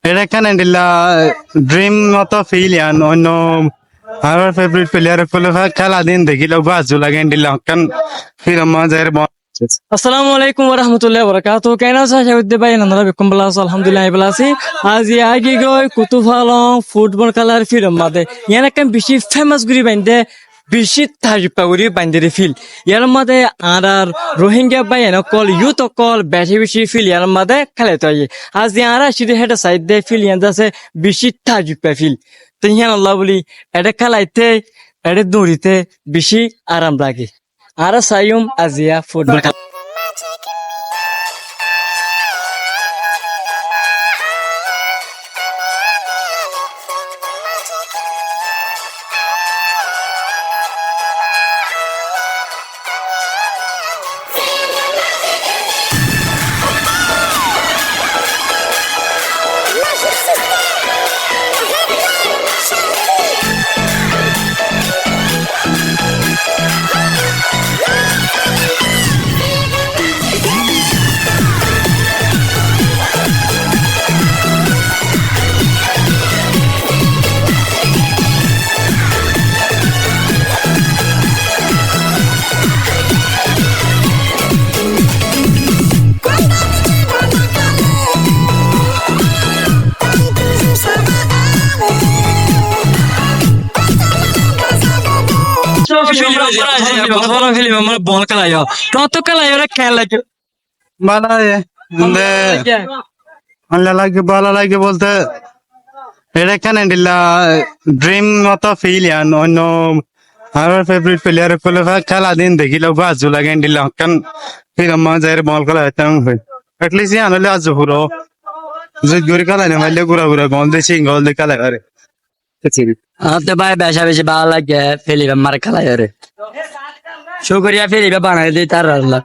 এটা ক্যানাডিলা ড্রিম মতো ফিল ইয়ান অন্য আমার ফেভারিট প্লেয়ার গুলো খেলা দিন দেখিলেও বাজু লাগে দিলা কান ফিল্ম মজার আসসালামু আলাইকুম ওরহমতুল্লাহ বরকাত কেন আছো শাহিদ ভাই নান্দরা বেকুম বলা আছো আলহামদুলিল্লাহ বলা আছি আজ আগে গই কুতুফালং ফুটবল খেলার ফিল্ম মাদে ইয়ান একটা বেশি ফেমাস গুরি বাইন্দে বেশি তাজুপা গুরি বাইন্দে ফিল ইয়ার মাদে আর রোহিঙ্গা বাই এন কল ইউথ কল বেশি বেশি ফিল ইয়ার মাদে খেলে তো আজ ইয়ারা সিধে হেড সাইড দে ফিল ইয়ান আছে বেশি তাজুপা ফিল তো ইয়ান আল্লাহ বলি এটা খেলাইতে এটা দৌড়িতে বেশি আরাম লাগে আর সাইম আজিয়া ফুটবল ফিল্ম আমরা বল খেলাই কত খেলাই ওরা খেলা বানায় ভালো লাগে বলতে এটা ক্যানাডিলা ড্রিম মতো ফিল ইয়ান অন্য আমার ফেভারিট প্লেয়ার গুলো খেলা দিন দেখিলেও বাজু লাগে দিলা কান ফিল্ম মজার বল খেলা এটলিস্ট ইয়ান হলে আজ পুরো যদি ঘুরে খেলা না মারলে ঘুরা ঘুরা গল দিয়ে গল দিয়ে খেলা করে তো ভাই বেশা বেশি ভালো লাগে ফিলিপ আমার খেলাই ওরে শুকরিয়া ফিলিপে বানাই দিই তার আল্লাহ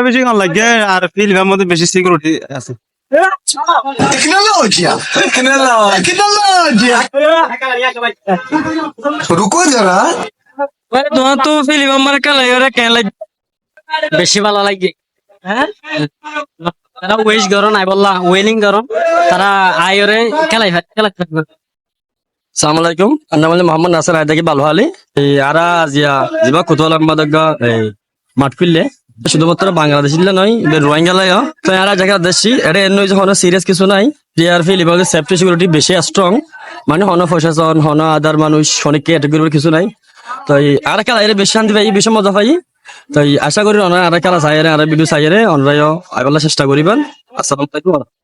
বেশি গল লাগে আর ফিল্মের মধ্যে বেশি সিকিউরিটি আছে Tecnologia, tecnologia. रुको जरा তোমার তো ফিলিপ আমার খেলাই ওরে কেন লাগে বেশি ভালো লাগে হ্যাঁ তারা ওয়েস্ট করো নাই বললা ওয়েলিং করো তারা আয়রে খেলাই খেলা সালাম আলাইকুম আমার নাম মোহাম্মদ নাসির আইদাকি ভালো হালি আরা জিয়া জিবা কুতুল আহমদ মাঠ ফিরলে শুধুমাত্র বাংলাদেশ নয় রোহিঙ্গা লাই তো এরা জায়গা দেশি এটা এর যখন সিরিয়াস কিছু নাই প্লেয়ার ফিল এবং সেফটি সিকিউরিটি বেশি স্ট্রং মানে হন প্রশাসন হন আদার মানুষ অনেক ক্যাটাগরির কিছু নাই তো আর খেলা এর বেশি শান্তি পাই বেশি মজা পাই তো আশা করি আর খেলা চাই আর ভিডিও চাই অনরায় আগলা চেষ্টা করিবেন আসসালামু আলাইকুম।